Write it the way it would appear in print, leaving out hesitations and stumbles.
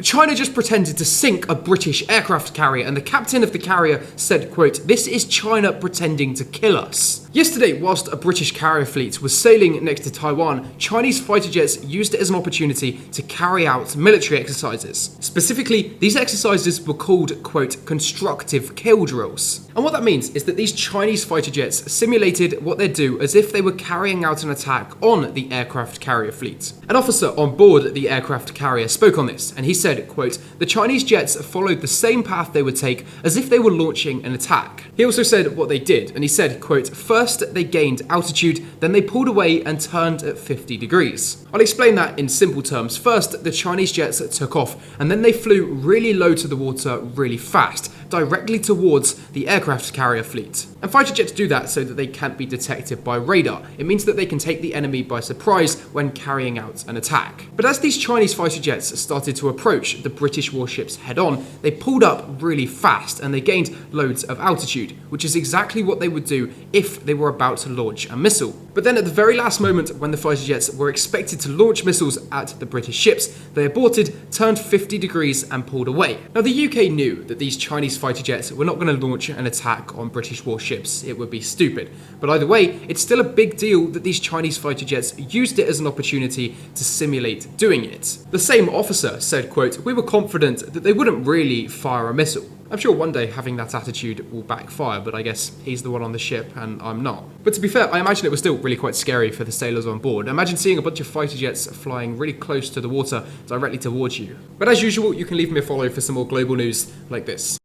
China just pretended to sink a British aircraft carrier, and the captain of the carrier said, quote, "This is China pretending to kill us." Yesterday, whilst a British carrier fleet was sailing next to Taiwan, Chinese fighter jets used it as an opportunity to carry out military exercises. Specifically, these exercises were called, quote, "constructive kill drills." And what that means is that these Chinese fighter jets simulated what they'd do as if they were carrying out an attack on the aircraft carrier fleet. An officer on board the aircraft carrier spoke on this, and he said, quote, "The Chinese jets followed the same path they would take as if they were launching an attack." He also said what they did, and he said, quote, "First they gained altitude, then they pulled away and turned at 50 degrees. I'll explain that in simple terms. First, the Chinese jets took off, and then they flew really low to the water really fast, directly towards the aircraft carrier fleet. And fighter jets do that so that they can't be detected by radar. It means that they can take the enemy by surprise when carrying out an attack. But as these Chinese fighter jets started to approach the British warships head-on, they pulled up really fast and they gained loads of altitude, which is exactly what they would do if they were about to launch a missile. But then at the very last moment, when the fighter jets were expected to launch missiles at the British ships, they aborted, turned 50 degrees and pulled away. Now the UK knew that these Chinese fighter jets were not going to launch an attack on British warships. It would be stupid. But either way, it's still a big deal that these Chinese fighter jets used it as an opportunity to simulate doing it. The same officer said, quote, "We were confident that they wouldn't really fire a missile. I'm sure one day having that attitude will backfire, but I guess he's the one on the ship and I'm not." But to be fair, I imagine it was still really quite scary for the sailors on board. Imagine seeing a bunch of fighter jets flying really close to the water directly towards you. But as usual, you can leave me a follow for some more global news like this.